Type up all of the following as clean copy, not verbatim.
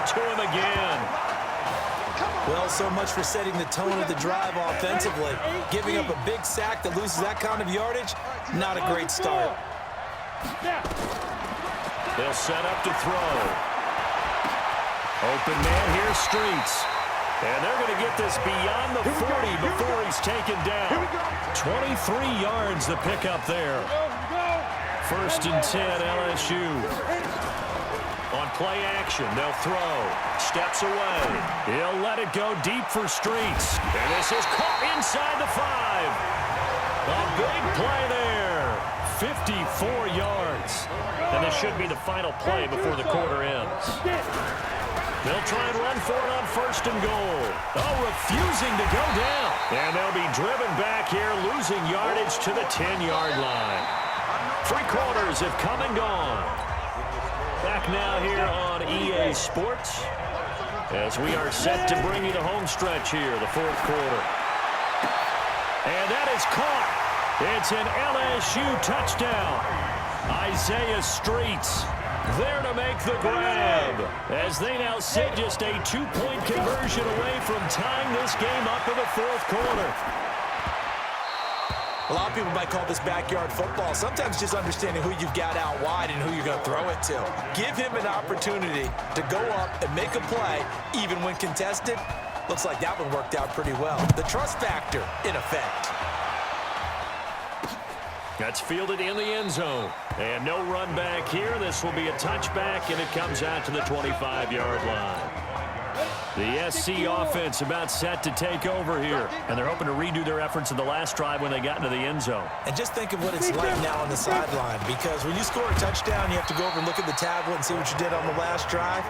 got to him again. Well, so much for setting the tone of the drive offensively. Giving up a big sack that loses that kind of yardage, not a great start. They'll set up to throw. Open man here, Streets. And they're going to get this beyond the 40 before he's taken down. 23 yards the pickup there. 1st and 10, LSU. On play action, they'll throw. Steps away. He'll let it go deep for Streets. And this is caught inside the 5. A big play there. 54 yards. And this should be the final play before the quarter ends. They'll try and run for it on 1st and goal. Oh, refusing to go down. And they'll be driven back here, losing yardage to the 10-yard line. 3 quarters have come and gone. Back now here on EA Sports as we are set to bring you the home stretch here, the 4th quarter. And that is caught. It's an LSU touchdown. Isaiah Streets there to make the grab as they now sit just a 2-point conversion away from tying this game up in the 4th quarter. A lot of people might call this backyard football. Sometimes just understanding who you've got out wide and who you're going to throw it to. Give him an opportunity to go up and make a play, even when contested. Looks like that one worked out pretty well. The trust factor in effect. That's fielded in the end zone. And no run back here. This will be a touchback, and it comes out to the 25-yard line. The SC offense about set to take over here. And they're hoping to redo their efforts in the last drive when they got into the end zone. And just think of what it's like now on the sideline. Because when you score a touchdown, you have to go over and look at the tablet and see what you did on the last drive.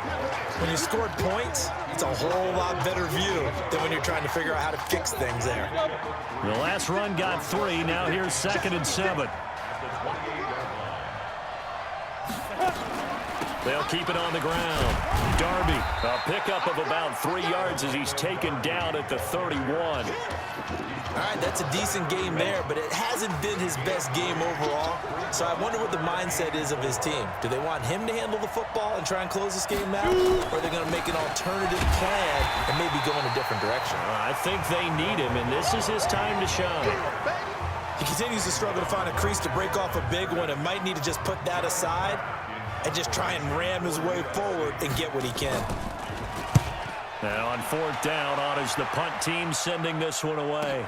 When you scored points, it's a whole lot better view than when you're trying to figure out how to fix things there. The last run got 3. Now here's 2nd and 7. They'll keep it on the ground. Darby, a pickup of about 3 yards as he's taken down at the 31. All right, that's a decent game there, but it hasn't been his best game overall. So I wonder what the mindset is of his team. Do they want him to handle the football and try and close this game out? Or are they going to make an alternative plan and maybe go in a different direction? I think they need him, and this is his time to shine. He continues to struggle to find a crease to break off a big one and might need to just put that aside and just try and ram his way forward and get what he can. Now on 4th down, on is the punt team sending this one away.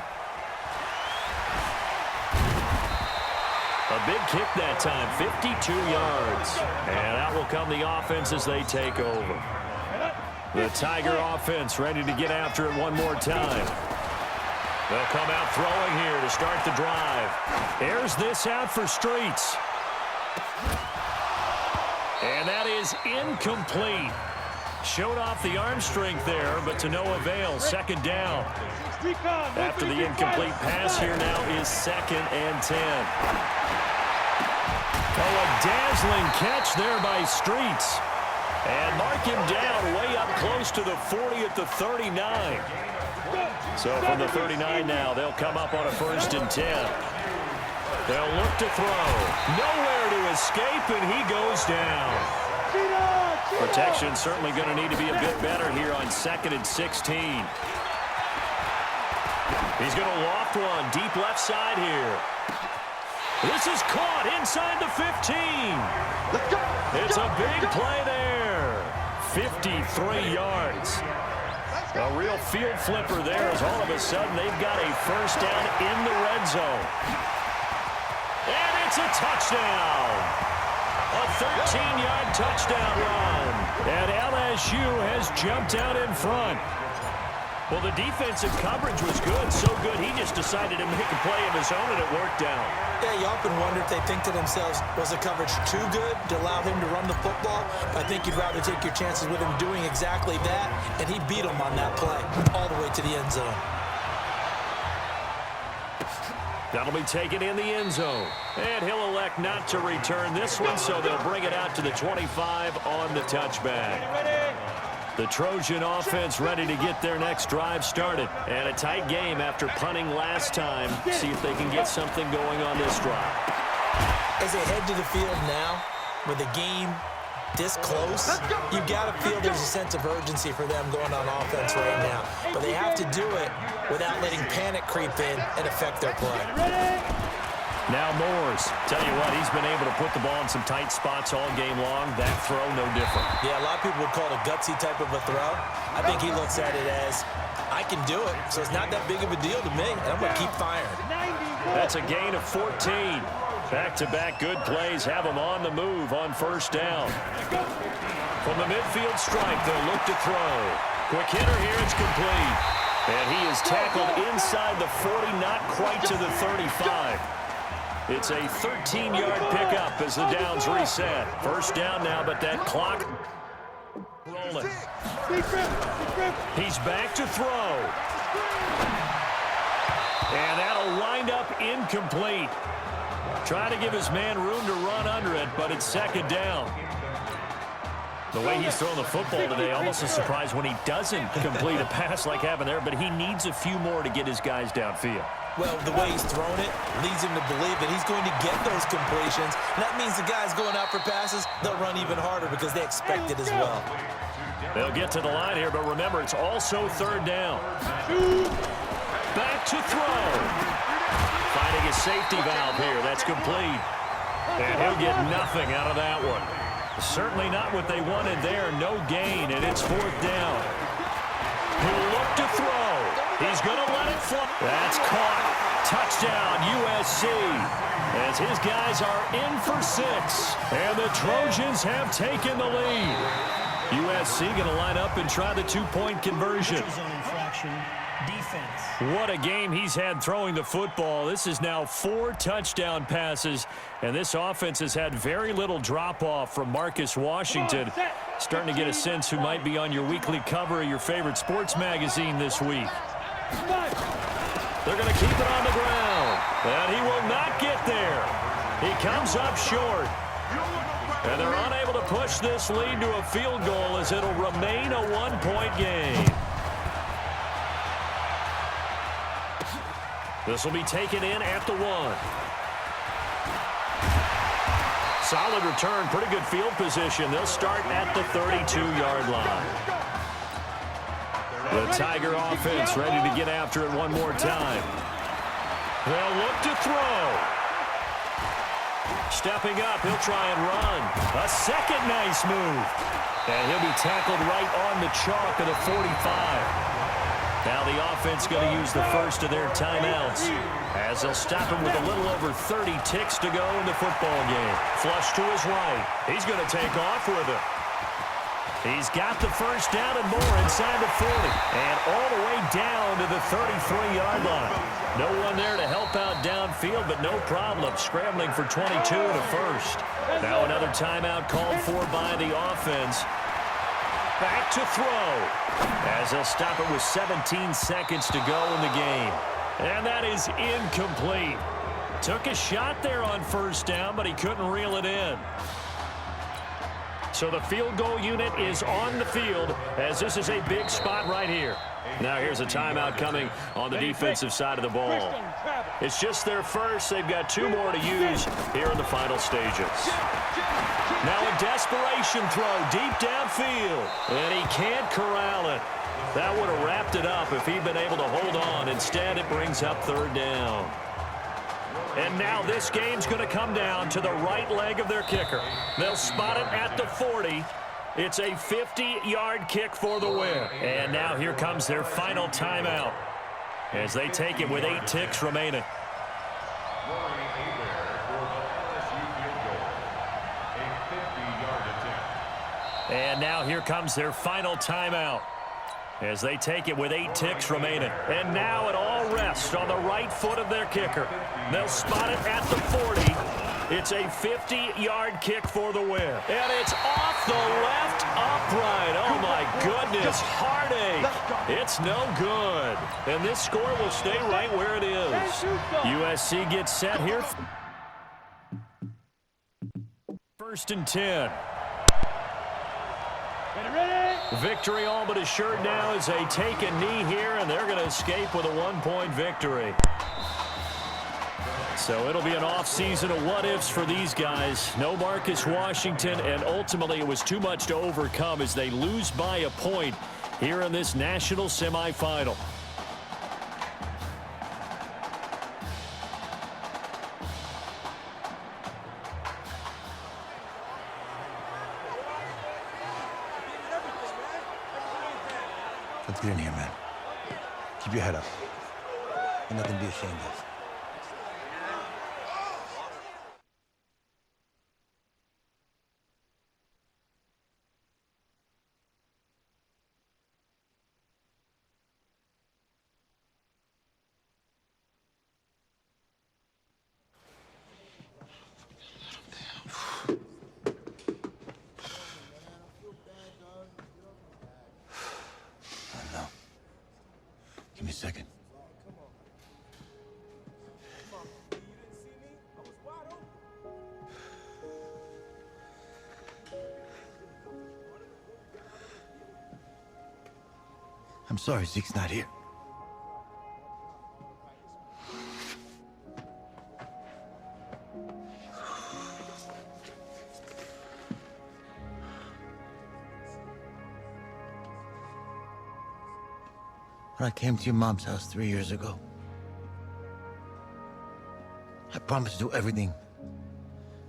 A big kick that time, 52 yards. And out will come the offense as they take over. The Tiger offense ready to get after it one more time. They'll come out throwing here to start the drive. Airs this out for Streets. And that is incomplete. Showed off the arm strength there, but to no avail. 2nd down. After the incomplete pass, here now is 2nd and 10. Oh, a dazzling catch there by Streets. And mark him down way up close to the 40 at the 39. So from the 39 now, they'll come up on a 1st and 10. They'll look to throw. Nowhere to escape, and he goes down. Protection certainly going to need to be a bit better here on 2nd and 16. He's going to loft one deep left side here. This is caught inside the 15. It's a big play there. 53 yards. A real field flipper there as all of a sudden they've got a 1st down in the red zone. And it's a touchdown. A 13-yard touchdown run. And LSU has jumped out in front. Well, the defensive coverage was good, so good he just decided to make a play of his own, and it worked out. Yeah, you often wonder if they think to themselves, was the coverage too good to allow him to run the football? I think you'd rather take your chances with him doing exactly that, and he beat him on that play all the way to the end zone. That'll be taken in the end zone. And he'll elect not to return this one, so they'll bring it out to the 25 on the touchback. The Trojan offense ready to get their next drive started. And a tight game after punting last time. See if they can get something going on this drive. As they head to the field now, with the game this close, you've got to feel there's a sense of urgency for them going on offense right now. But they have to do it without letting panic creep in and affect their play. Now Moores. Tell you what, he's been able to put the ball in some tight spots all game long. That throw, no different. Yeah, a lot of people would call it a gutsy type of a throw. I think he looks at it as, I can do it, so it's not that big of a deal to me, and I'm going to keep firing. That's a gain of 14. Back-to-back good plays have them on the move on first down. From the midfield stripe, they'll look to throw. Quick hitter here, it's complete. And he is tackled inside the 40, not quite to the 35. It's a 13-yard pickup as the downs reset. First down now, but that clock rolling. He's back to throw. And that'll wind up incomplete. Trying to give his man room to run under it, but it's second down. The way he's throwing the football today, almost a surprise when he doesn't complete a pass like happened there, but he needs a few more to get his guys downfield. Well, the way he's thrown it leads him to believe that he's going to get those completions. And that means the guys going out for passes, they'll run even harder because they expect it as well. They'll get to the line here, but remember, it's also third down. Back to throw. Finding a safety valve here. That's complete. And he'll get nothing out of that one. Certainly not what they wanted there. No gain, and it's fourth down. He'll look to throw. He's going to let it fly. That's caught. Touchdown, USC. As his guys are in for 6. And the Trojans have taken the lead. USC going to line up and try the two-point conversion. What a game he's had throwing the football. This is now 4 touchdown passes, and this offense has had very little drop-off from Marcus Washington. Starting to get a sense who might be on your weekly cover of your favorite sports magazine this week. They're going to keep it on the ground, and he will not get there. He comes up short, and they're unable to push this lead to a field goal as it'll remain a 1-point game. This will be taken in at the 1. Solid return, pretty good field position. They'll start at the 32-yard line. The Tiger offense ready to get after it one more time. They'll look to throw. Stepping up, he'll try and run. A second nice move. And he'll be tackled right on the chalk of the 45. Now the offense going to use the first of their timeouts as they'll stop him with a little over 30 ticks to go in the football game. Flush to his right. He's going to take off with it. He's got the first down and more inside the 40. And all the way down to the 33-yard line. No one there to help out downfield, but no problem. Scrambling for 22 and a first. Now another timeout called for by the offense. Back to throw as they'll stop it with 17 seconds to go in the game. And that is incomplete. Took a shot there on first down, but he couldn't reel it in. So the field goal unit is on the field as this is a big spot right here. Now here's a timeout coming on the defensive side of the ball. It's just their first. They've got 2 more to use here in the final stages. Now a desperation throw deep downfield. And he can't corral it. That would have wrapped it up if he'd been able to hold on. Instead, it brings up third down. And now this game's going to come down to the right leg of their kicker. They'll spot it at the 40. It's a 50-yard kick for the win. And now here comes their final timeout as they take it with 8 ticks remaining. And now here comes their final timeout as they take it with 8 ticks remaining. And now it all rests on the right foot of their kicker. They'll spot it at the 40. It's a 50-yard kick for the win. And it's off the left upright. Oh, my goodness. Heartache. It's no good. And this score will stay right where it is. USC gets set here. 1st and 10. Victory all but assured now as they take a knee here, and they're going to escape with a 1-point victory. So it'll be an offseason of what-ifs for these guys. No Marcus Washington, and ultimately it was too much to overcome as they lose by a point here in this national semifinal. Let's get in here, man. Keep your head up. Ain't nothing to be ashamed of. Give me a second. I'm sorry Zeke's not here. When I came to your mom's house 3 years ago, I promised to do everything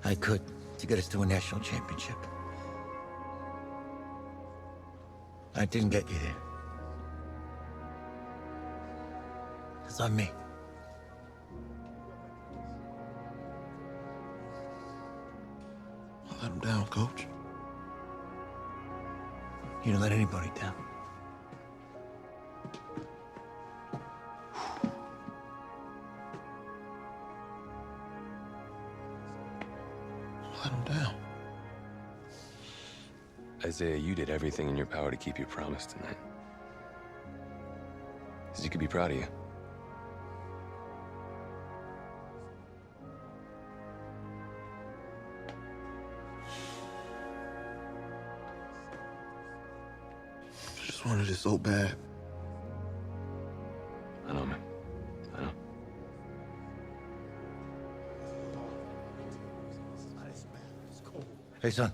I could to get us to a national championship. I didn't get you there. It's on me. I let him down, Coach. You didn't let anybody down. Let him down. Isaiah, you did everything in your power to keep your promise tonight. Zeke could be proud of you. I just wanted it so bad. I know, man. I know. Hey, son.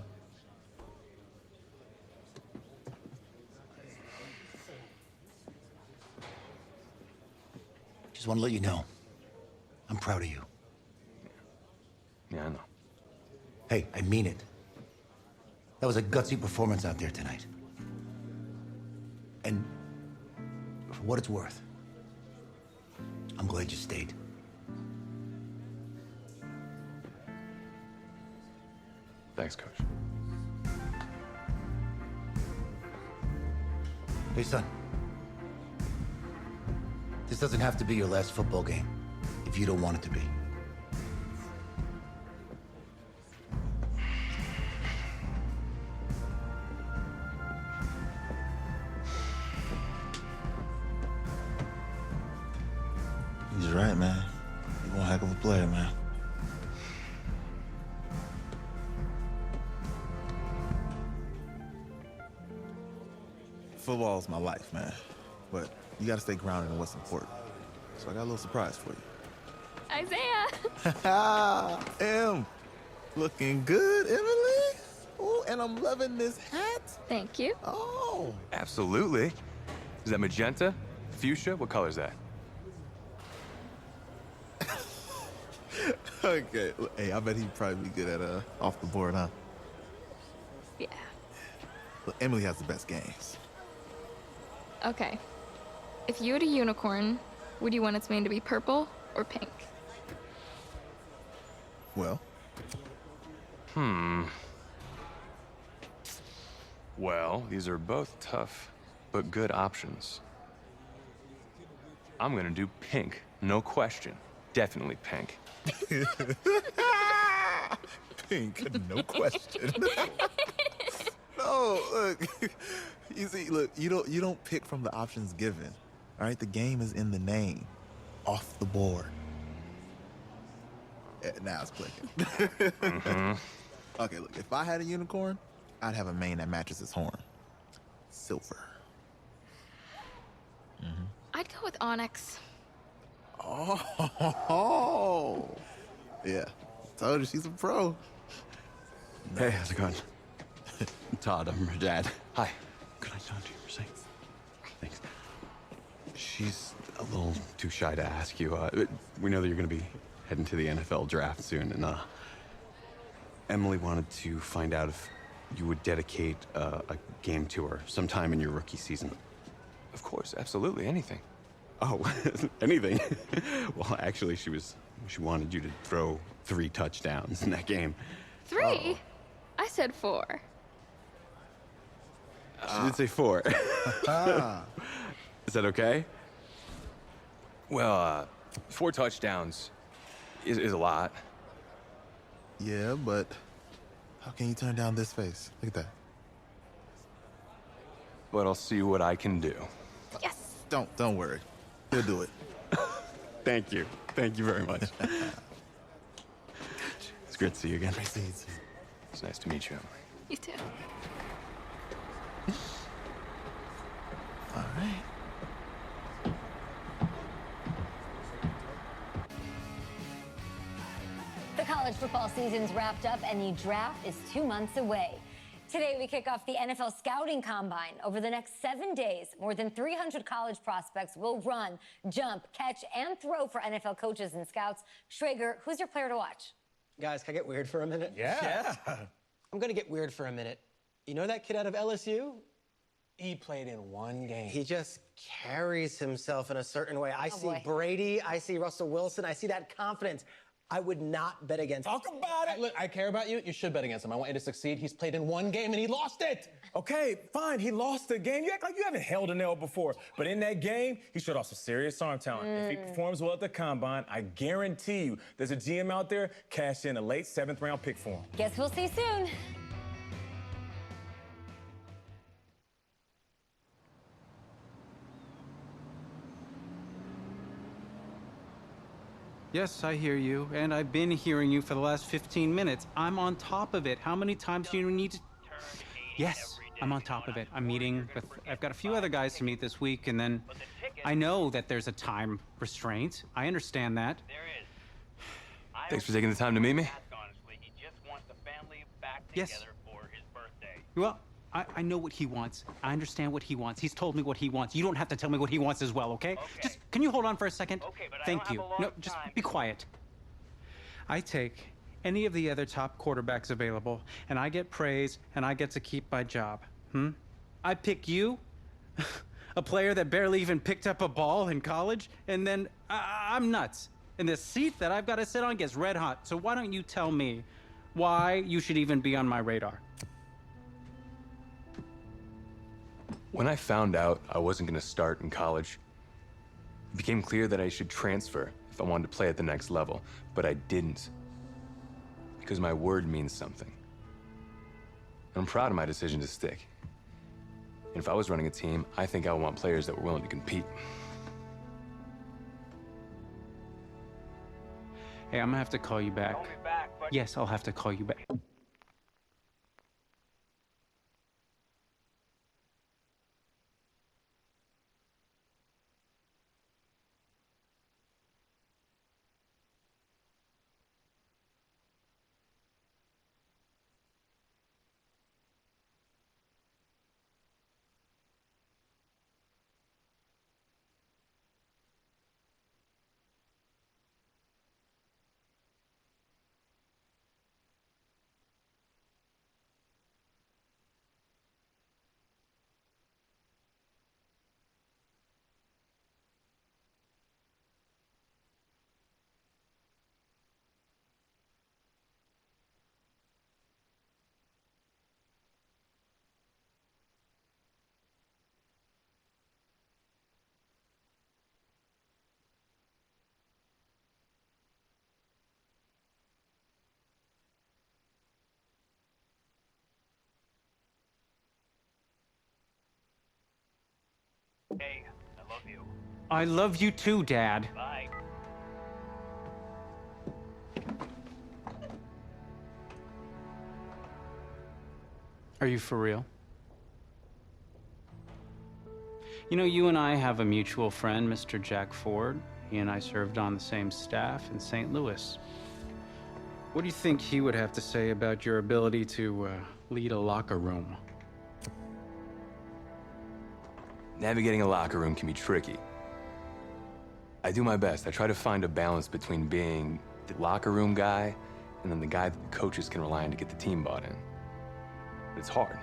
Just want to let you know, I'm proud of you. Yeah, I know. Hey, I mean it. That was a gutsy performance out there tonight. And for what it's worth, I'm glad you stayed. Thanks, Coach. Hey, son. This doesn't have to be your last football game if you don't want it to be. He's right, man. You're one heck of a player, man. Football's my life, man. But you gotta stay grounded in what's important. So I got a little surprise for you. Isaiah! Em, looking good, Emily. Oh, and I'm loving this hat. Thank you. Oh. Absolutely. Is that magenta? Fuchsia? What color is that? Okay. Hey, I bet he'd probably be good at off the board, huh? Yeah. Look, Emily has the best games. Okay. If you had a unicorn, would you want its mane to be purple or pink? Well, Well, these are both tough, but good options. I'm gonna do pink, no question. Definitely pink. pink, no question. No, look. You see, look, you don't pick from the options given. All right, the game is in the name. Off the board. Now it's clicking. Okay, look, if I had a unicorn, I'd have a mane that matches his horn. Silver. I'd go with onyx. Oh, yeah. Told you she's a pro. Hey, how's it going? Todd, I'm her dad. Hi. Could I talk to you for a second? Thanks. She's a little too shy to ask you. We know that you're going to be heading to the NFL draft soon, and Emily wanted to find out if you would dedicate a game to her sometime in your rookie season. Of course, absolutely, anything. Oh, anything? Well, actually, she wanted you to throw 3 touchdowns in that game. 3? I said 4. She did say 4. Is that okay? Well, 4 touchdowns is a lot. Yeah, but how can you turn down this face? Look at that. But I'll see what I can do. Yes. Don't worry. He'll do it. Thank you. Thank you very much. It's great to see you again. Nice to meet you. It's nice to meet you. You too. All right. The college football season's wrapped up and the draft is 2 months away. Today, we kick off the NFL Scouting Combine. Over the next 7 days, more than 300 college prospects will run, jump, catch, and throw for NFL coaches and scouts. Schrager, who's your player to watch? Guys, can I get weird for a minute? Yeah. I'm gonna get weird for a minute. You know that kid out of LSU? He played in 1 game. He just carries himself in a certain way. I see boy. Brady, I see Russell Wilson, I see that confidence. I would not bet against him. Talk about it. Look, I care about you. You should bet against him. I want you to succeed. He's played in 1 game and he lost it. Okay, fine. He lost the game. You act like you haven't held a nail before. But in that game, he showed off some serious arm talent. If he performs well at the combine, I guarantee you there's a GM out there cash in a late 7th round pick for him. Guess we'll see soon. Yes, I hear you, and I've been hearing you for the last 15 minutes. I'm on top of it. How many times do you need to... Yes, I'm on top of it. I'm meeting with... I've got a few other guys to meet this week, and then I know that there's a time restraint. I understand that. Thanks for taking the time to meet me. Yes. Well, I know what he wants. I understand what he wants. He's told me what he wants. You don't have to tell me what he wants as well, okay? Just, can you hold on for a second? Thank you. No, just be quiet. I take any of the other top quarterbacks available, and I get praise, and I get to keep my job. I pick you, a player that barely even picked up a ball in college, and then I'm nuts. And the seat that I've got to sit on gets red hot. So why don't you tell me why you should even be on my radar? When I found out I wasn't going to start in college, it became clear that I should transfer if I wanted to play at the next level, but I didn't. Because my word means something. I'm proud of my decision to stick. And if I was running a team, I think I would want players that were willing to compete. Hey, I'm gonna have to call you back. Yes, I'll have to call you back. Hey, I love you. I love you too, Dad. Bye. Are you for real? You know, you and I have a mutual friend, Mr. Jack Ford. He and I served on the same staff in St. Louis. What do you think he would have to say about your ability to lead a locker room? Navigating a locker room can be tricky. I do my best. I try to find a balance between being the locker room guy and then the guy that the coaches can rely on to get the team bought in. But it's hard.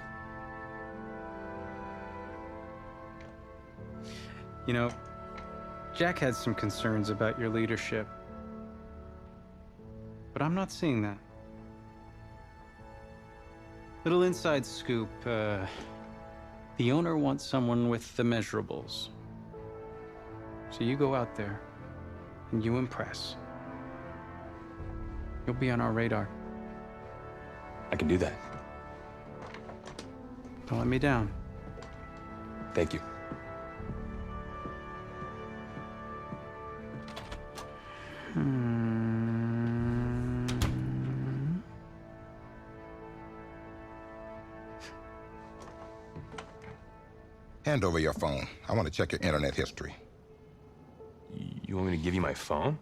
You know, Jack had some concerns about your leadership, but I'm not seeing that. Little inside scoop, the owner wants someone with the measurables. So you go out there and you impress. You'll be on our radar. I can do that. Don't let me down. Thank you. Hand over your phone. I want to check your internet history. You want me to give you my phone?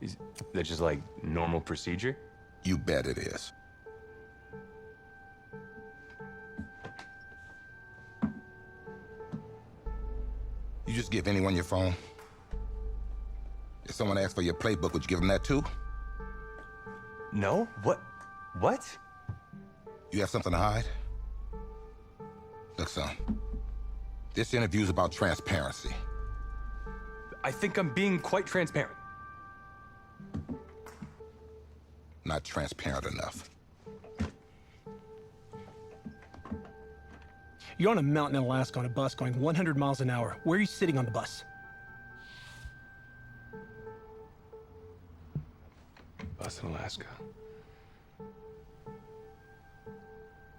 Is that just like normal procedure? You bet it is. You just give anyone your phone? If someone asks for your playbook, would you give them that too? No? What? You have something to hide? Look, son, this interview's about transparency. I think I'm being quite transparent. Not transparent enough. You're on a mountain in Alaska on a bus going 100 miles an hour. Where are you sitting on the bus? Bus in Alaska.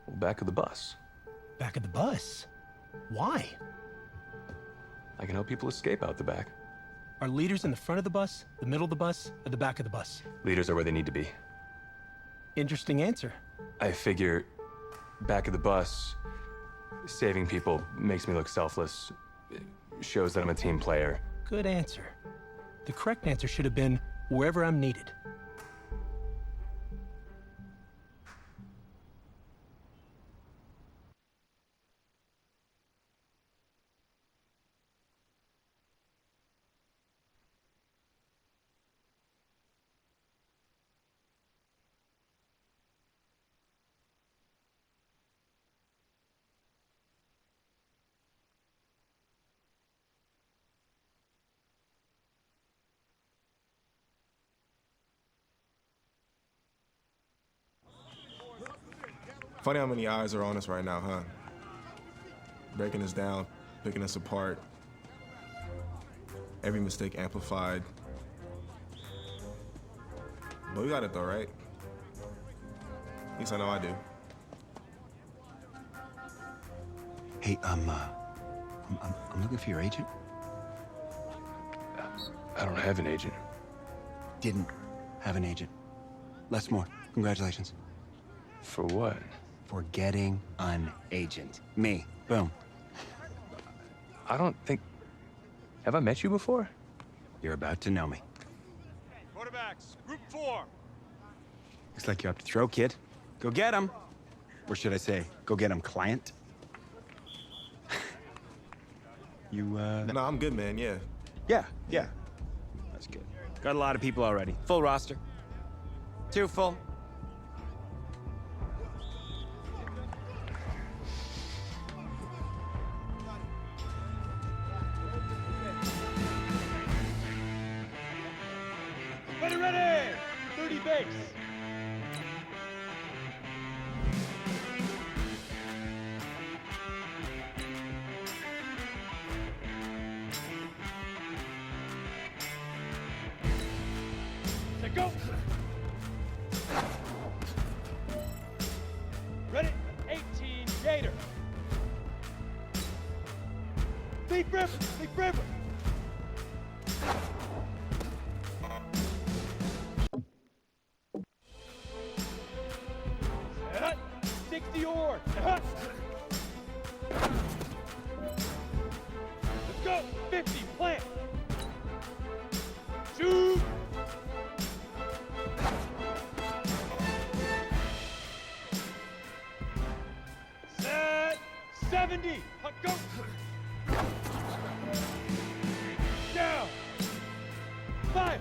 Well, back of the bus. Back of the bus? Why? I can help people escape out the back. Are leaders in the front of the bus, the middle of the bus, or the back of the bus? Leaders are where they need to be. Interesting answer. I figure back of the bus, saving people makes me look selfless. It shows that I'm a team player. Good answer. The correct answer should have been wherever I'm needed. Funny how many eyes are on us right now, huh? Breaking us down, picking us apart. Every mistake amplified. But we got it though, right? At least I know I do. Hey, I'm looking for your agent. I don't have an agent. Didn't have an agent. Less more. Congratulations. For what? For getting an agent. Me. Boom. I don't think... Have I met you before? You're about to know me. Quarterbacks, group 4. Looks like you're up to throw, kid. Go get him. Or should I say, go get him, client. You, No, I'm good, man, yeah. Yeah. That's good. Got a lot of people already. Full roster. 2 full. Ready! 30 base. Set, go. Ready, 18, Gator. Big river. Set, 60 or. Let's go, 50, plant. Shoot! Set 70. Punt, go. Down. 5.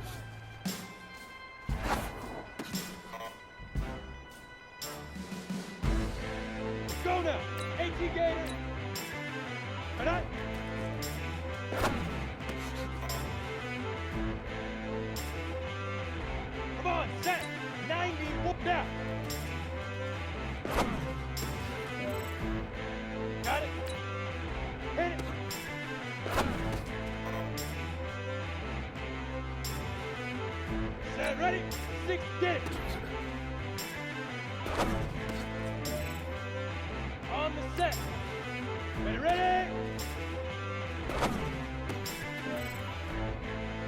Go now. 18 Gator. And I. Come on, set. 90. Whoop down. Got it. Hit it. Set, ready. 6, get it. On the set. Ready, ready.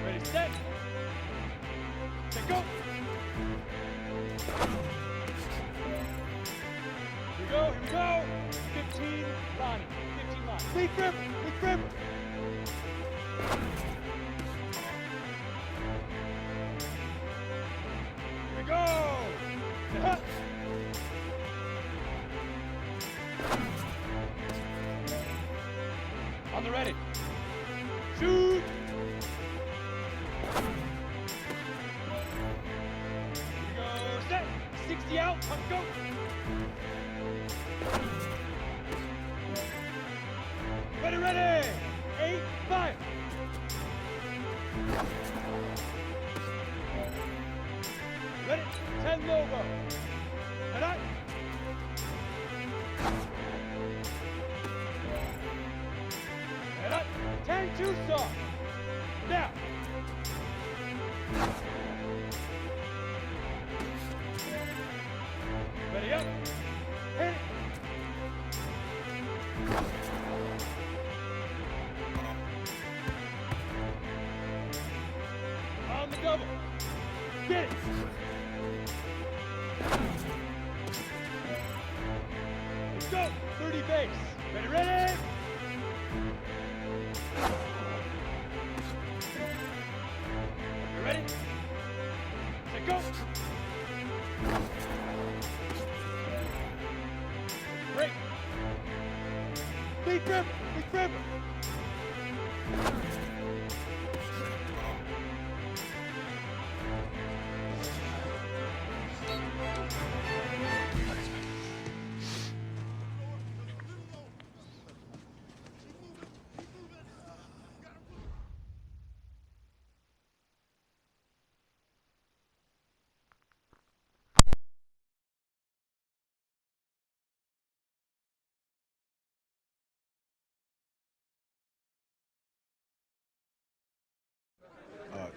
Ready, set. Set, go. Here we go, here we go. 15, Lonnie. 15 line. Lead grip, lead grip. Here we go. Hut. On the ready. Shoot. Here we go. Set. 60 out. Let's go. Ready, ready. 8, 5. Ready. 10 logo. And I. And I. 10 too soft. Now. Ready up. Hit it. On the double. Get it. Let's go. 30 base. Ready, ready. You ready? Set, go. Break. Lead grip. Lead grip.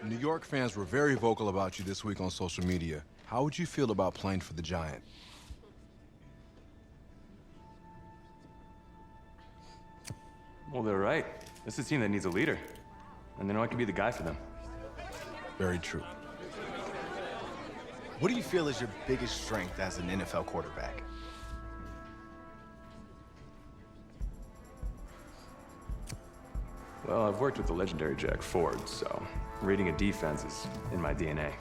New York fans were very vocal about you this week on social media. How would you feel about playing for the Giant? Well, they're right. This is a team that needs a leader. And they know I can be the guy for them. Very true. What do you feel is your biggest strength as an NFL quarterback? Well, I've worked with the legendary Jack Ford, so reading a defense is in my DNA.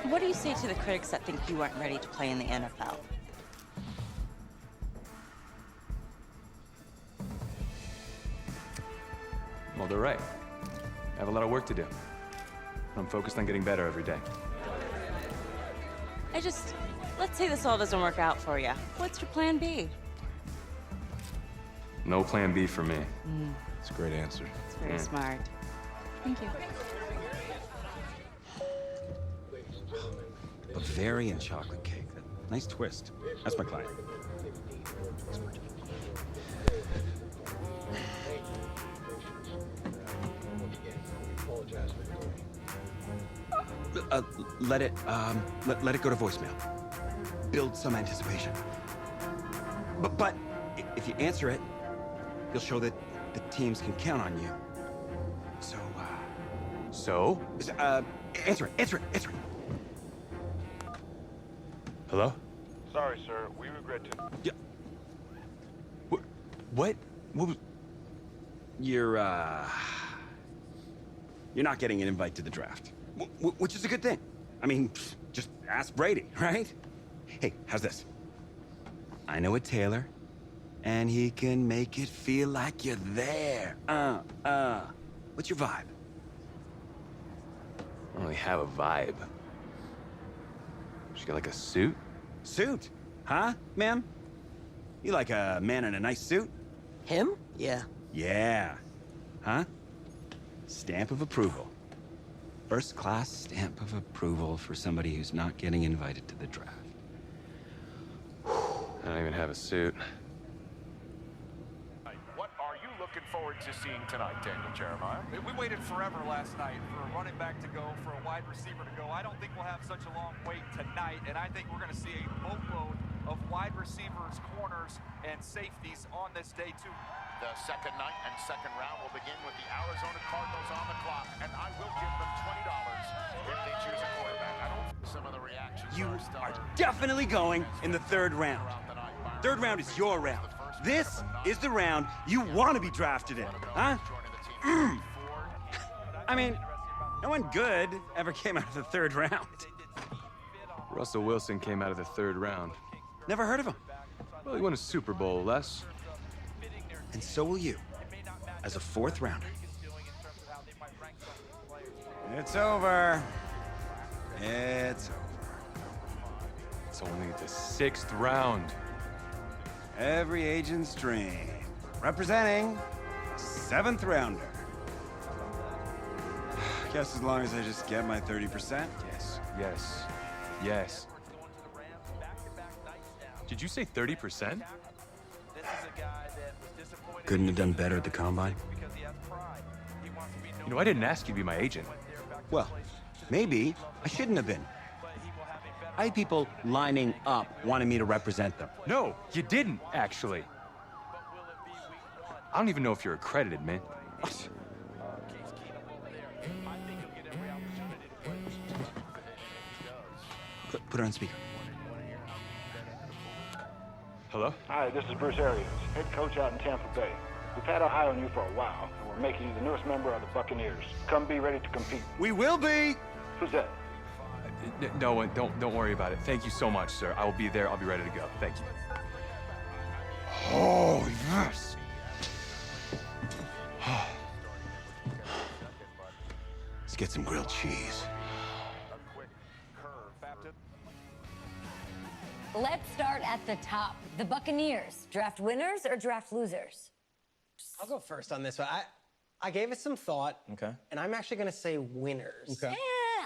What do you say to the critics that think you weren't ready to play in the NFL? Well, they're right. I have a lot of work to do. I'm focused on getting better every day. Let's say this all doesn't work out for you. What's your plan B? No plan B for me. It's a great answer. It's very smart. Thank you. Bavarian chocolate cake. Nice twist. That's my client. Let it go to voicemail. Build some anticipation. But if you answer it, you'll show that the teams can count on you. So, answer it. Hello? Sorry, sir. We regret to... Yeah. What? What was... You're, you're not getting an invite to the draft. Which is a good thing. I mean, just ask Brady, right? Hey, how's this? I know a tailor, and he can make it feel like you're there. What's your vibe? I don't really have a vibe. She got like a suit? Suit? Huh, ma'am? You like a man in a nice suit? Him? Yeah. Yeah. Huh? Stamp of approval. First-class stamp of approval for somebody who's not getting invited to the draft. I don't even have a suit. What are you looking forward to seeing tonight, Daniel Jeremiah? We waited forever last night for a running back to go, for a wide receiver to go. I don't think we'll have such a long wait tonight, and I think we're going to see a boatload of wide receivers, corners, and safeties on this day, too. The second night and second round will begin with the Arizona Cardinals on the clock, and I will give them $20 if they choose a quarterback. I don't think some of the reactions You are are definitely going in the third round. Third round is your round. This is the round you want to be drafted in, huh? I mean, no one good ever came out of the third round. Russell Wilson came out of the third round. Never heard of him. Well, he won a Super Bowl, Les. And so will you, as a fourth rounder. It's over. It's over. It's only the 6th round. Every agent's dream. Representing a 7th rounder. Guess as long as I just get my 30%. Yes, yes, yes. Did you say 30%? Couldn't have done better at the combine. You know, I didn't ask you to be my agent. Well, maybe I shouldn't have been. I had people lining up wanting me to represent them. No, you didn't, actually. I don't even know if you're accredited, man. Put her on speaker. Hello? Hi, this is Bruce Arians, head coach out in Tampa Bay. We've had our eye on you for a while, and we're making you the newest member of the Buccaneers. Come be ready to compete. We will be! Who's that? No, don't worry about it. Thank you so much, sir. I will be there. I'll be ready to go. Thank you. Oh, yes! Let's get some grilled cheese. Let's start at the top. The Buccaneers, draft winners or draft losers? I'll go first on this one. I gave it some thought. Okay. And I'm actually going to say winners. Okay.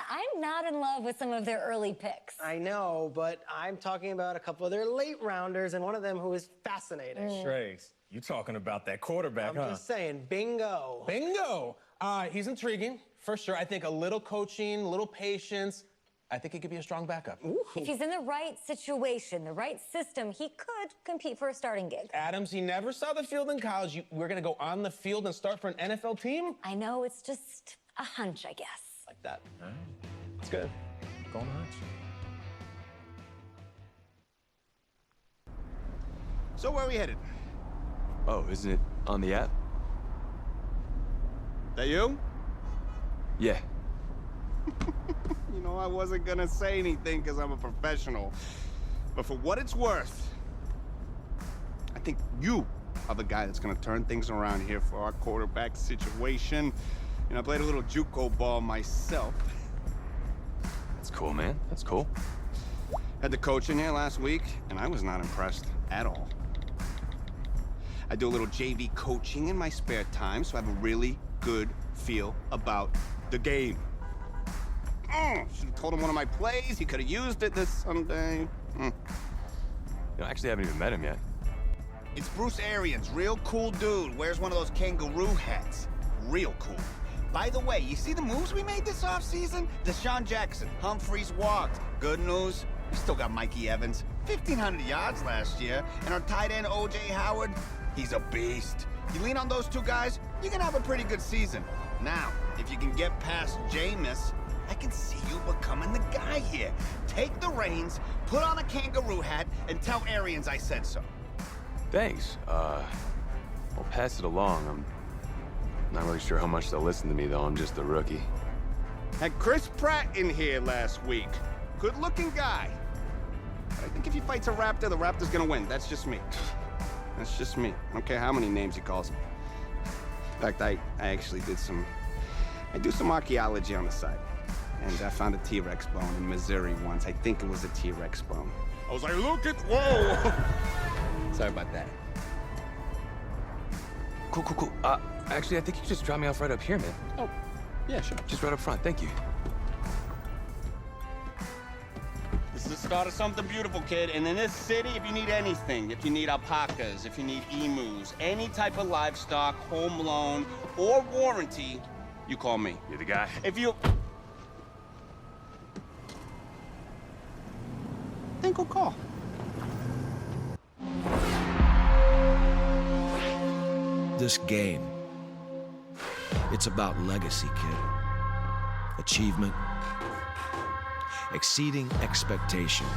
I'm not in love with some of their early picks. I know, but I'm talking about a couple of their late rounders and one of them who is fascinating. Trace, you talking about that quarterback, I'm just saying, bingo. Bingo! He's intriguing, for sure. I think a little coaching, a little patience. I think he could be a strong backup. Ooh. If he's in the right situation, the right system, he could compete for a starting gig. Adams, he never saw the field in college. We're going to go on the field and start for an NFL team? I know, it's just a hunch, I guess. Like that. All right. That's good. Go on the hunch. So where are we headed? Oh, isn't it on the app? That you? Yeah. You know, I wasn't gonna say anything because I'm a professional. But for what it's worth, I think you are the guy that's gonna turn things around here for our quarterback situation. You know, I played a little JUCO ball myself. That's cool, man. That's cool. Had the coach in here last week, and I was not impressed at all. I do a little JV coaching in my spare time, so I have a really good feel about the game. Should have told him one of my plays. He could have used it this Sunday. You know, I actually haven't even met him yet. It's Bruce Arians, real cool dude. Wears one of those kangaroo hats. Real cool. By the way, you see the moves we made this offseason? Deshaun Jackson, Humphreys walked. Good news, we still got Mikey Evans. 1,500 yards last year. And our tight end, O.J. Howard, he's a beast. You lean on those two guys, you're gonna have a pretty good season. Now, if you can get past Jameis, I can see you becoming the guy here. Take the reins, put on a kangaroo hat, and tell Arians I said so. Thanks. I'll pass it along. I'm Not really sure how much they'll listen to me, though. I'm just a rookie. Had Chris Pratt in here last week. Good-looking guy. But I think if he fights a raptor, the raptor's gonna win. That's just me. That's just me. I don't care how many names he calls him. In fact, I actually did some... I do some archaeology on the side. And I found a T-Rex bone in Missouri once. I think it was a T-Rex bone. I was like, look at... Whoa! Sorry about that. Cool. Actually, I think you just dropped me off right up here, man. Oh, yeah, sure. Just right up front. Thank you. This is the start of something beautiful, kid. And in this city, if you need anything, if you need alpacas, if you need emus, any type of livestock, home loan, or warranty, you call me. You're the guy. If you... Then go call. This game, it's about legacy, kid. Achievement, exceeding expectations.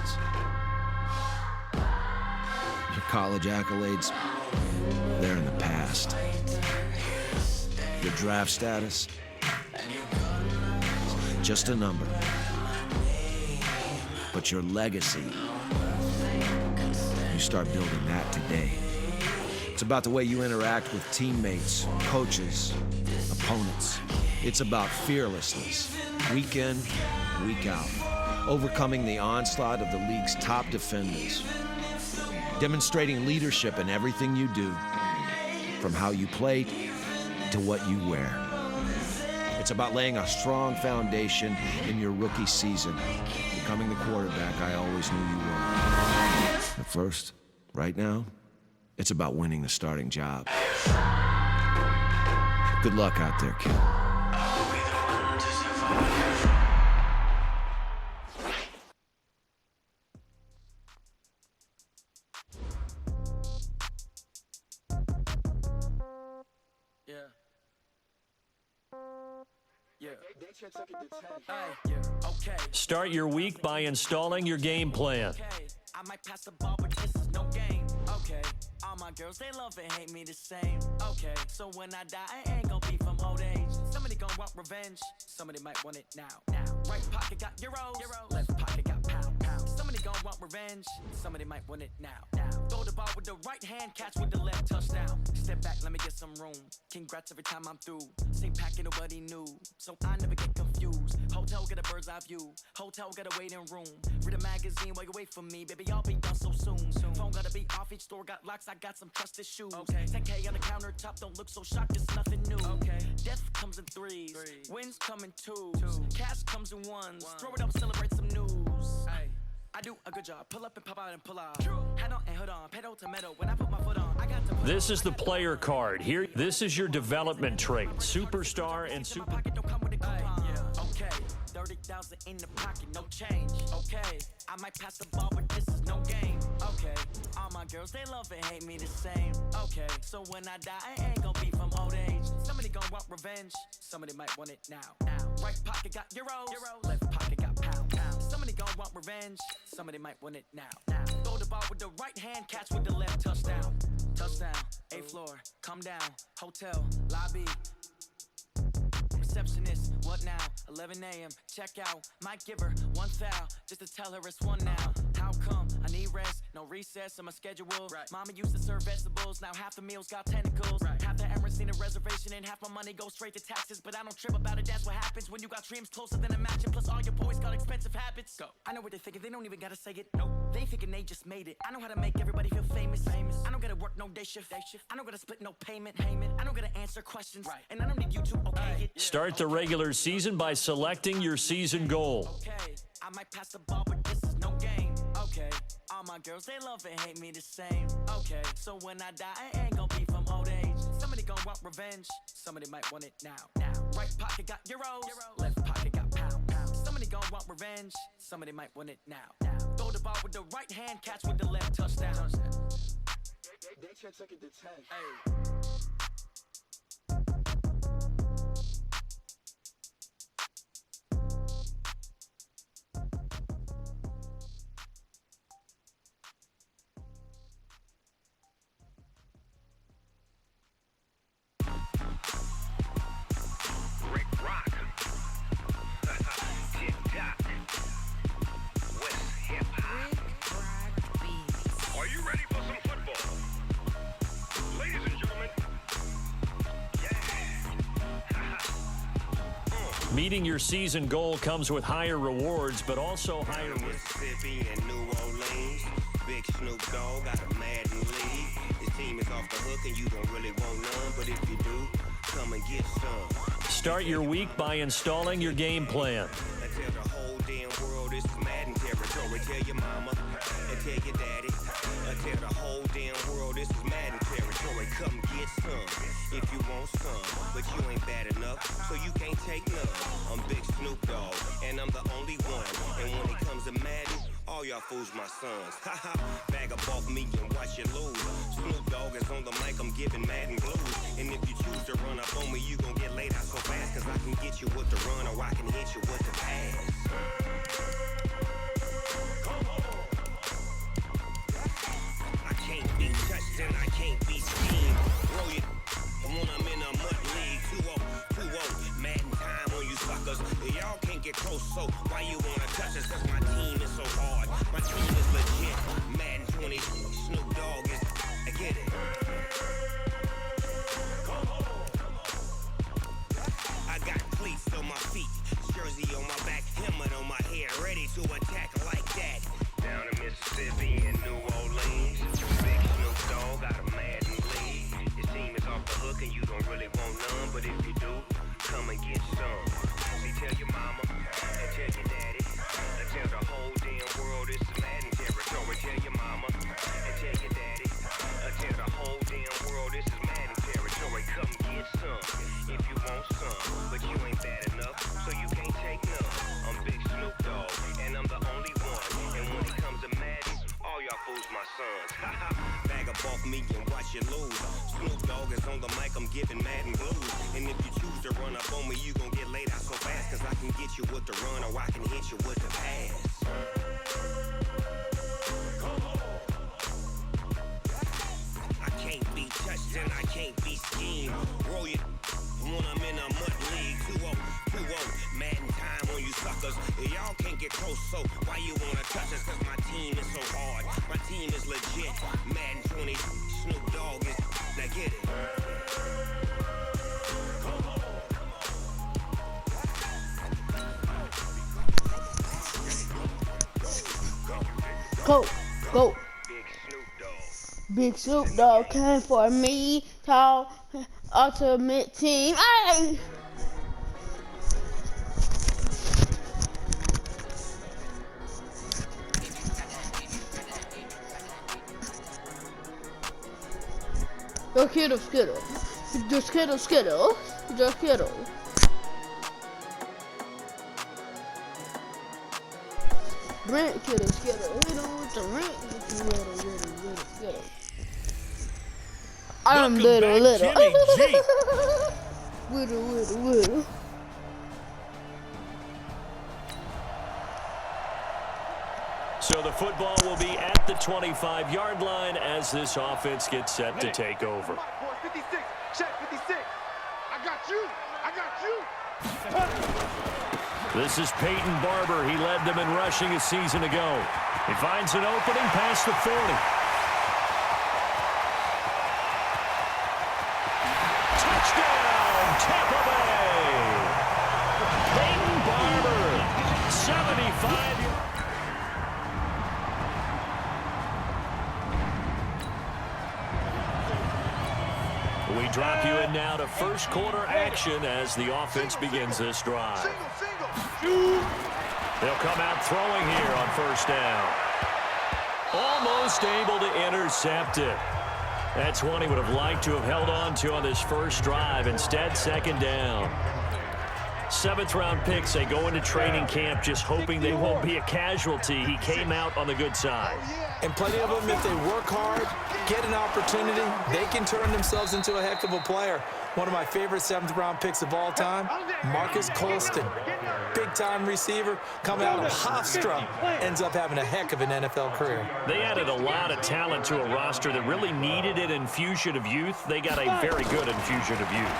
Your college accolades, they're in the past. Your draft status, just a number. But your legacy, you start building that today. It's about the way you interact with teammates, coaches, opponents. It's about fearlessness, week in, week out. Overcoming the onslaught of the league's top defenders. Demonstrating leadership in everything you do, from how you play to what you wear. It's about laying a strong foundation in your rookie season, becoming the quarterback I always knew you were. At first, right now, it's about winning the starting job. Good luck out there, kid. Start your week by installing your game plan. I might pass the ball, but this is no game. Okay. All my girls, they love and hate me the same. Okay. So when I die, I ain't gonna be from old age. Somebody gonna want revenge. Somebody might want it now. Right pocket got euros. Left pocket got pounds. Somebody gonna want revenge. Somebody might want it now. Throw the ball with the right hand, catch with the left, touchdown. Step back, let me get some room. Congrats every time I'm through. Same packet, nobody knew. So I never get confused. Hotel get a bird's eye view. Hotel get a waiting room. Read a magazine while you wait for me. Baby, I'll be done so soon. Phone gotta be off, each store got locks. I got some trusted shoes. 10K on the countertop, don't look so shocked, it's nothing new. Death comes in threes. Wins come in twos. Cash comes in ones. Throw it up, celebrate some news. I do a good job. Pull up and pop out and pull out. Head on and hood on. Pedal to metal. When I put my foot on, I got to put This is the player card. Here, this is your development trait. Superstar and super... Okay, 30,000 in the pocket, no change. Okay, I might pass the ball, but this is no game. Okay, all my girls, they love and hate me the same. Okay, so when I die, I ain't gonna be from old age. Somebody gonna want revenge. Somebody might want it now. Right pocket got euros. Left pocket got pounds. Somebody gonna want revenge. Somebody might want it now. Throw the ball with the right hand, catch with the left, touchdown. Touchdown, 8th floor, come down. Hotel, lobby. Receptionist, what now? 11 a.m. Check out. Might give her one foul just to tell her it's one now. How come? I need rest, no recess in my schedule. Mama used to serve vegetables, now half the meals got tentacles. Half the Emirates need a reservation and half my money goes straight to taxes. But I don't trip about it, that's what happens when you got dreams closer than a matching. Plus all your boys got expensive habits. Go. I know what they're thinking, they don't even gotta say it. Nope. They thinking they just made it. I know how to make everybody feel famous. I don't gotta work no day shift. I don't gotta split no payment. I don't gotta answer questions. And I don't need you to okay it. Start the regular season by selecting your season goal. Okay, I might pass the ball, but this is no game. Okay, all my girls, they love and hate me the same. Okay, so when I die, I ain't gonna be from old age. Somebody gonna want revenge. Somebody might want it now. Right pocket got euros. Left pocket got pounds. Somebody gonna want revenge. Somebody might want it now. Throw the ball with the right hand, catch with the left, touchdown. They took it to 10. Meeting your season goal comes with higher rewards, but also higher risk. Mississippi and New Orleans. Big Snoop Dogg got a Madden league. His team is off the hook and you don't really want none, but if you do, come and get some. Start your week by installing your game plan. I tell the whole damn world this is Madden territory. Tell your mama and tell your daddy. I tell the whole damn world this is Madden territory. Come get some if you want some, but you ain't bad enough, so you can't take none. I'm Big Snoop Dogg, and I'm the only one. And when it comes to Madden, all y'all fools my sons. Haha, bag up off me and watch you lose. Snoop Dogg is on the mic, I'm giving Madden blues. And if you choose to run up on me, you gon' get laid out so fast, cause I can get you with the run or I can hit you with the pass. I can't be touched and I can't be schemed. Roll you when I'm in a mud league. 2-0, Madden time on you suckers. Y'all can't get close, so why you wanna touch us? Cause my team is so hard. My team is legit. Madden 20, Snoop Dogg is, I get it. I got cleats on my feet, jersey on my back, helmet on my head, ready to attack like that. Down in Mississippi and New Orleans, Big Snoop Dogg got a Madden league. Your team is off the hook and you don't really want none, but if you do, come and get some. See, tell your mama and tell your daddy. I tell the whole damn world this is Madden territory. Tell your mama and tell your daddy. I tell the whole damn world this is Madden territory. Come get some if you want some, but you ain't bad enough, so you can't take none. I'm Big Snoop Dogg, and I'm the only one. And when it comes to Madden, all y'all fools my sons. Bag up off me and watch you lose. Snoop Dogg is on the mic, I'm giving Madden blues. And if you choose to run up on me, you gon' get laid out so fast, cause I can get you with the run or I can hit you with the pass. I can't be touched and I can't be schemed. Roll you when I'm in a mud league. 2-0, Madden time on you suckers. Y'all can't get close, so why you wanna touch us? Cause my team is so hard. My team is legit. Madden 20, Snoop Dogg is, now get it. Go, go. Big Snoop Dogg came for me. Tall, ultimate team. Ay! The Skittle, Skittle. The Skittle, Skittle. The Skittle. Rent, Skittle, Skittle. Little with the rent. Little, Skittle. I'm little. Little. So the football will be at the 25-yard line as this offense gets set to take over. 56, check 56. I got you. This is Peyton Barber. He led them in rushing a season ago. He finds an opening past the 40. Touchdown, Tampa Bay. Peyton Barber, 75. We drop you in now to first quarter action as the offense begins this drive. They'll come out throwing here on first down. Almost able to intercept it. That's one he would have liked to have held on to on this first drive. Instead, second down. 7th-round picks, they go into training camp just hoping they won't be a casualty. He came out on the good side. And plenty of them, if they work hard, get an opportunity, they can turn themselves into a heck of a player. One of my favorite 7th-round picks of all time, Marcus Colston. Big-time receiver, coming out of Hofstra, ends up having a heck of an NFL career. They added a lot of talent to a roster that really needed an infusion of youth. They got a very good infusion of youth.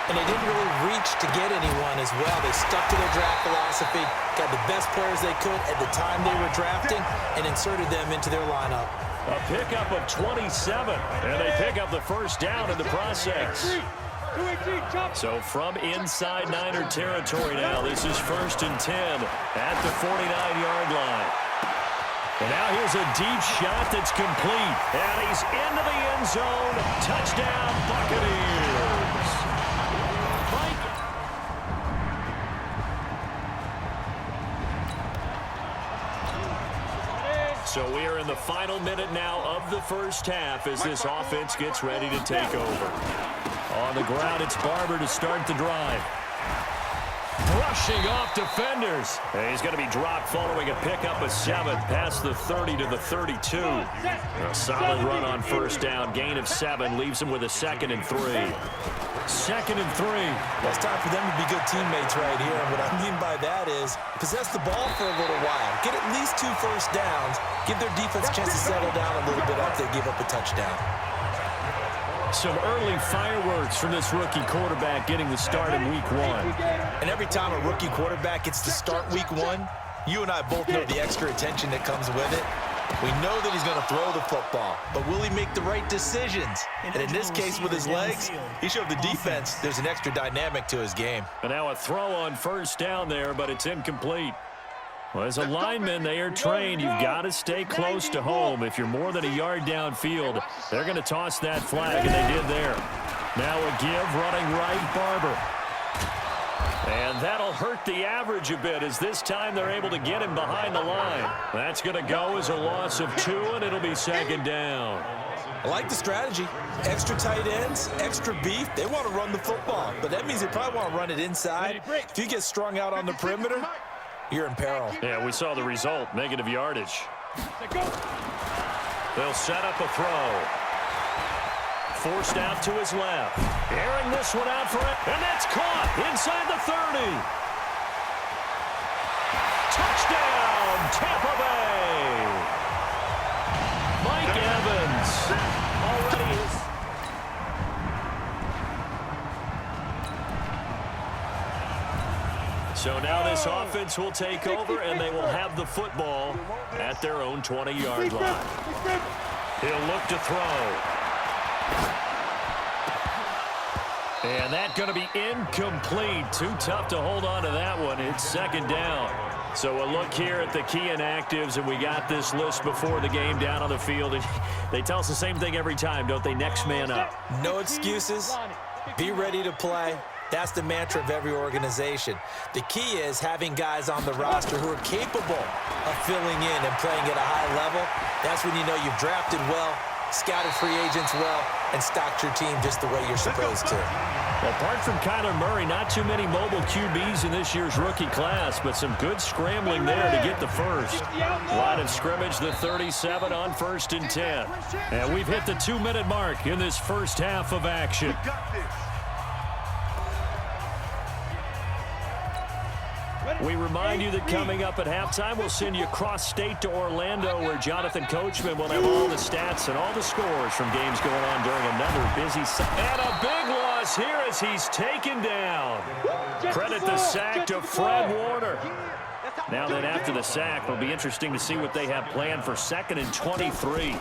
And they didn't really reach to get anyone as well. They stuck to their draft philosophy, got the best players they could at the time they were drafting, and inserted them into their lineup. A pickup of 27, and they pick up the first down in the process. So from inside Niner territory now, this is 1st and 10 at the 49-yard line. And now here's a deep shot that's complete. And he's into the end zone. Touchdown, Buccaneers. So we are in the final minute now of the first half as this offense gets ready to take over. On the ground, it's Barber to start the drive. Brushing off defenders. And he's going to be dropped following a pickup of 7 past the 30 to the 32. A solid run on first down. Gain of 7 leaves him with a 2nd and 3. 2nd and 3. Well, it's time for them to be good teammates right here. And what I mean by that is possess the ball for a little while. Get at least 2 first downs. Give their defense a chance to settle down a little bit after they give up a touchdown. Some early fireworks from this rookie quarterback getting the start in week 1. And every time a rookie quarterback gets to start week 1, you and I both know the extra attention that comes with it. We know that he's going to throw the football, but will he make the right decisions? And in this case with his legs, he showed the defense there's an extra dynamic to his game. And now a throw on first down there, but it's incomplete. Well, as a lineman, they are trained. You've got to stay close to home. If you're more than a yard downfield, they're going to toss that flag, and they did there. Now a give, running right, Barber. And that'll hurt the average a bit as this time they're able to get him behind the line. That's going to go as a loss of 2, and it'll be 2nd down. I like the strategy. Extra tight ends, extra beef. They want to run the football, but that means they probably want to run it inside. If you get strung out on the perimeter, you're in peril. Yeah, we saw the result, negative yardage. They'll set up a throw. Forced out to his left. Airing this one out for it, and that's caught inside the 30. Touchdown, Tampa Bay. Mike Evans already is. So now this offense will take over, and they will have the football at their own 20-yard line. He'll look to throw. And that's going to be incomplete. Too tough to hold on to that one. It's 2nd down. So a look here at the key inactives, and we got this list before the game down on the field. And they tell us the same thing every time, don't they? Next man up. No excuses. Be ready to play. That's the mantra of every organization. The key is having guys on the roster who are capable of filling in and playing at a high level. That's when you know you've drafted well, scouted free agents well, and stocked your team just the way you're supposed to. Well, apart from Kyler Murray, not too many mobile QBs in this year's rookie class, but some good scrambling there to get the first. Line of scrimmage, the 37 on 1st and 10. And we've hit the 2-minute mark in this first half of action. We remind you that coming up at halftime, we'll send you cross-state to Orlando, where Jonathan Coachman will have all the stats and all the scores from games going on during another busy and a big loss here as he's taken down. Credit the sack to Fred Warner. Now then, after the sack, it'll be interesting to see what they have planned for 2nd and 23.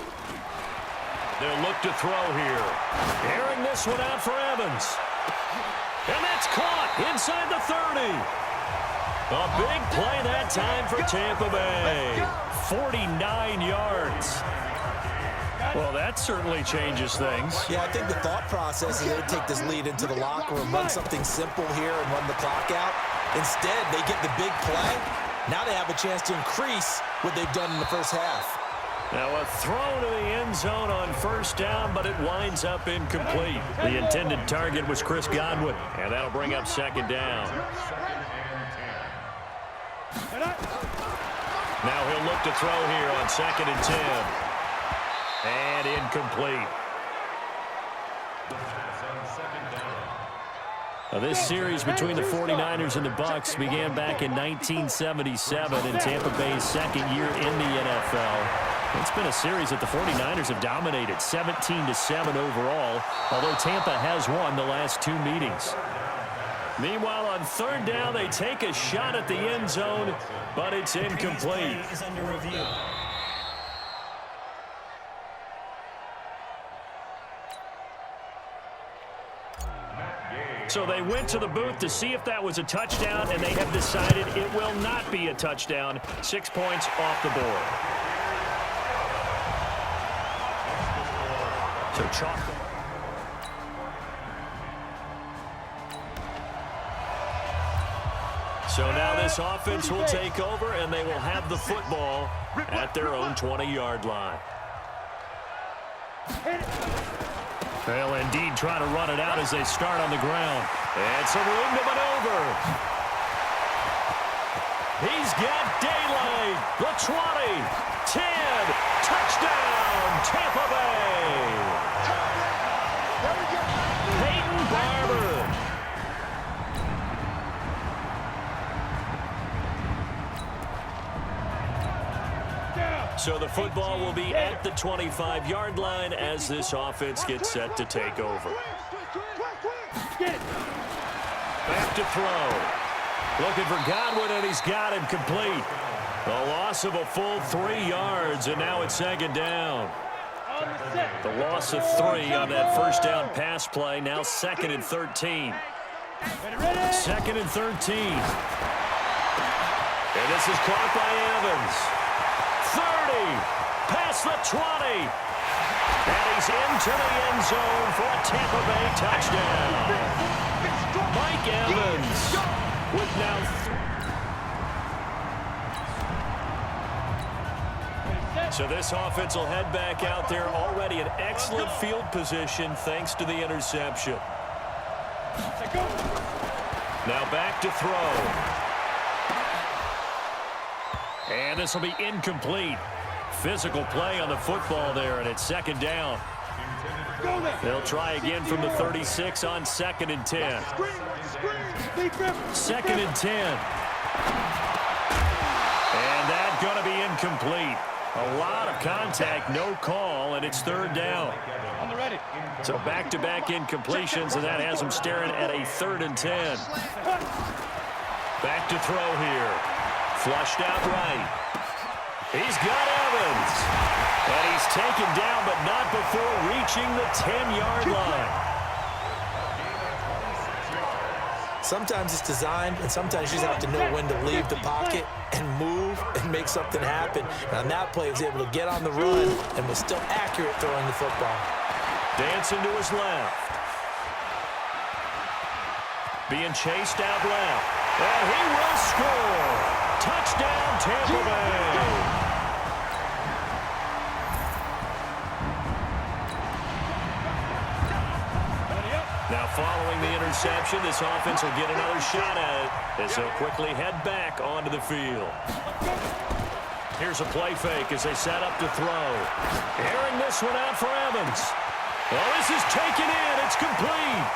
They'll look to throw here. Airing this one out for Evans. And that's caught inside the 30. A big play that time for Tampa Bay. 49 yards. Well, that certainly changes things. Yeah, I think the thought process is they take this lead into the locker room, run something simple here and run the clock out. Instead, they get the big play. Now they have a chance to increase what they've done in the first half. Now a throw to the end zone on first down, but it winds up incomplete. The intended target was Chris Godwin, and that'll bring up 2nd down. Now he'll look to throw here on 2nd and 10. And incomplete. Now this series between the 49ers and the Bucs began back in 1977 in Tampa Bay's 2nd year in the NFL. It's been a series that the 49ers have dominated, 17-7 overall, although Tampa has won the last 2 meetings. Meanwhile, on 3rd down, they take a shot at the end zone, but it's incomplete. Is under review. So they went to the booth to see if that was a touchdown, and they have decided it will not be a touchdown. 6 points off the board. So chalk. So now this offense will take over, and they will have the football at their own 20-yard line. They'll indeed try to run it out as they start on the ground. And some room to maneuver. He's got daylight. The 20, 10, touchdown, Tampa Bay. Peyton Barber. So the football will be at the 25-yard line as this offense gets set to take over. Back to throw. Looking for Godwin, and he's got him complete. A loss of a full 3 yards, and now it's second down. The loss of 3 on that first down pass play, now 2nd and 13. 2nd and 13. And this is caught by Evans. 30, past the 20, and he's into the end zone for a Tampa Bay touchdown. Mike Evans with now so this offense will head back out there, already in excellent field position thanks to the interception. Now back to throw. And this will be incomplete. Physical play on the football there, and it's second down. They'll try again from the 36 on 2nd and 10. 2nd and 10. And that's going to be incomplete. A lot of contact, no call, and it's 3rd down. So back-to-back incompletions, and that has him staring at a 3rd and 10. Back to throw here. Flushed out right. He's got Evans. And he's taken down, but not before reaching the 10-yard line. Sometimes it's designed, and sometimes you just have to know when to leave the pocket and move and make something happen. And on that play, he was able to get on the run and was still accurate throwing the football. Dancing to his left. Being chased out left. And he will score. Touchdown, Tampa Bay. Now following the interception, this offense will get another shot at it as they'll quickly head back onto the field. Here's a play fake as they set up to throw. Airing this one out for Evans. Well, this is taken in. It's complete.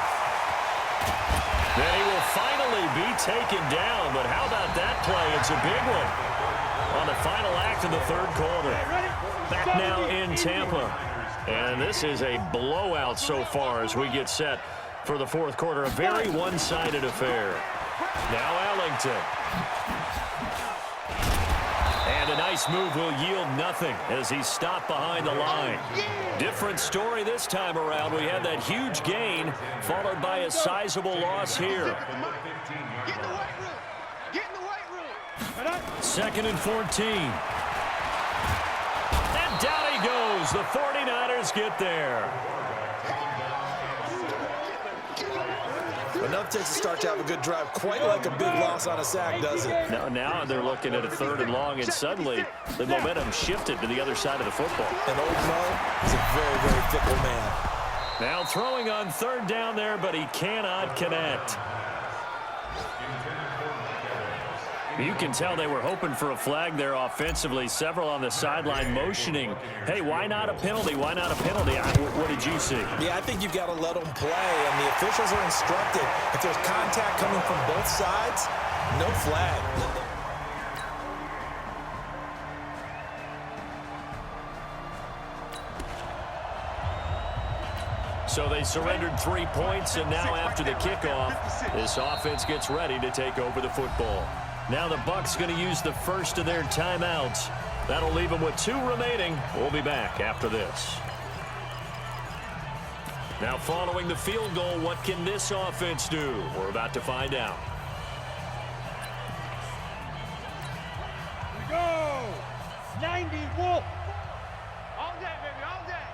Then he will finally be taken down, but how about that play? It's a big one on the final act of the 3rd quarter. Back now in Tampa. And this is a blowout so far as we get set for the 4th quarter. A very one-sided affair. Now Ellington. And a nice move will yield nothing as he's stopped behind the line. Different story this time around. We had that huge gain followed by a sizable loss here. 2nd and 14. And down he goes. The 49ers get there. Enough takes a start to have a good drive, quite like a big loss on a sack, does it? Now they're looking at a 3rd and long, and suddenly the momentum shifted to the other side of the football. And old Mo is a very, very fickle man. Now throwing on 3rd down there, but he cannot connect. You can tell they were hoping for a flag there offensively. Several on the sideline motioning, hey, why not a penalty? Why not a penalty? What did you see? Yeah, I think you got to let them play, and the officials are instructed. If there's contact coming from both sides, no flag. So they surrendered 3 points, and now after the kickoff, this offense gets ready to take over the football. Now the Bucs going to use the first of their timeouts. That'll leave them with 2 remaining. We'll be back after this. Now following the field goal, what can this offense do? We're about to find out. Here we go. 90 Wolf. All day, baby, all day.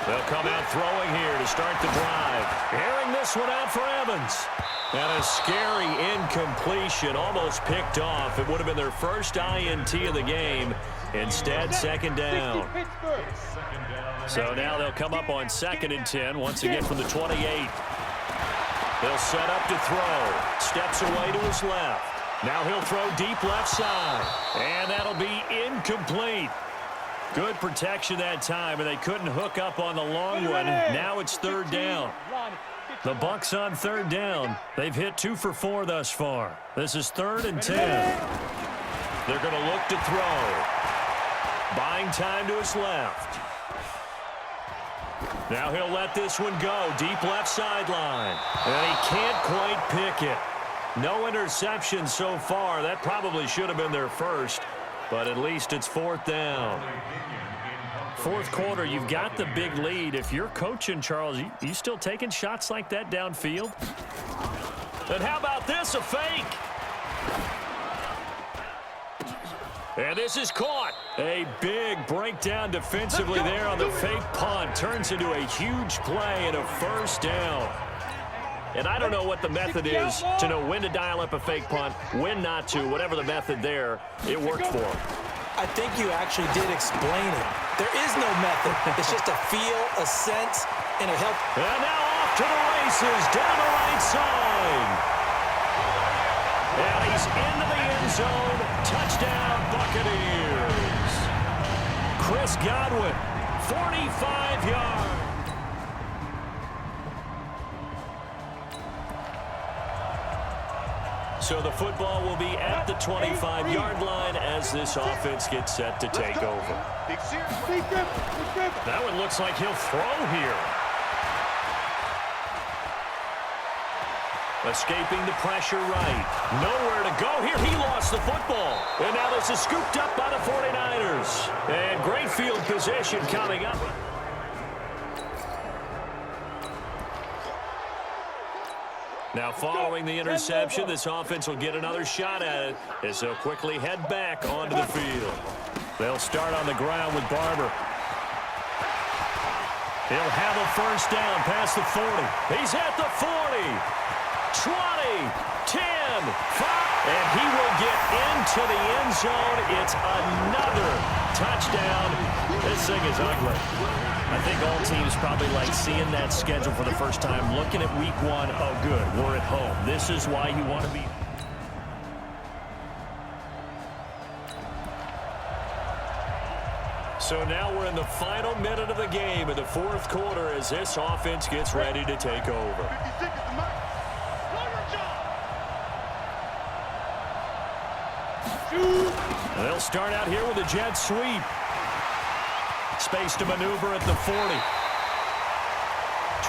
They'll come out throwing here to start the drive. Airing this one out for Evans. And a scary incompletion, almost picked off. It would have been their first INT of the game. Instead, second down. So now they'll come up on 2nd and 10, once again from the 28. They'll set up to throw. Steps away to his left. Now he'll throw deep left side. And that'll be incomplete. Good protection that time, and they couldn't hook up on the long one. Now it's 3rd down. The Bucs on 3rd down. They've hit 2 for 4 thus far. This is 3rd and 10. They're going to look to throw. Buying time to his left. Now he'll let this one go. Deep left sideline. And he can't quite pick it. No interception so far. That probably should have been their first. But at least it's 4th down. 4th quarter, you've got the big lead. If you're coaching, Charles, you still taking shots like that downfield? And how about this, a fake? And this is caught. A big breakdown defensively there on the fake punt. Turns into a huge play and a 1st down. And I don't know what the method is to know when to dial up a fake punt, when not to, whatever the method there, it worked for him. I think you actually did explain it. There is no method. It's just a feel, a sense, and a help. And now off to the races, down the right side. And he's into the end zone. Touchdown, Buccaneers. Chris Godwin, 45 yards. So the football will be at the 25-yard line as this offense gets set to take over. That one looks like he'll throw here. Escaping the pressure right. Nowhere to go here. He lost the football. And now this is scooped up by the 49ers. And great field position coming up. Now following the interception, this offense will get another shot at it as they'll quickly head back onto the field. They'll start on the ground with Barber. He'll have a 1st down past the 40. He's at the 40, 20, 10, 5, and he will get into the end zone. It's another touchdown. This thing is ugly. I think all teams probably like seeing that schedule for the first time, looking at week 1. Oh, good, we're at home. This is why you want to be. So now we're in the final minute of the game in the 4th quarter as this offense gets ready to take over. They'll start out here with a jet sweep. Space to maneuver at the 40.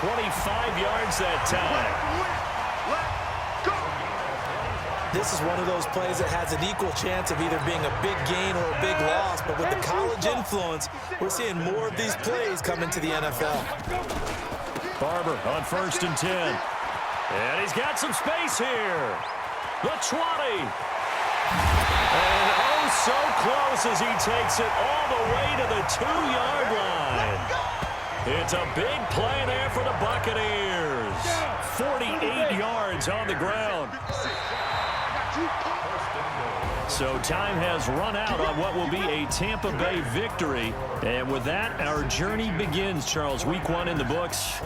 25 yards that time. This is one of those plays that has an equal chance of either being a big gain or a big loss, but with the college influence, we're seeing more of these plays come into the NFL. Barber on 1st and 10. And he's got some space here. The 20. And oh, so close as he takes it all the way to the 2-yard line. It's a big play there for the Buccaneers. 48 yards on the ground. So time has run out on what will be a Tampa Bay victory. And with that, our journey begins, Charles. Week 1 in the books.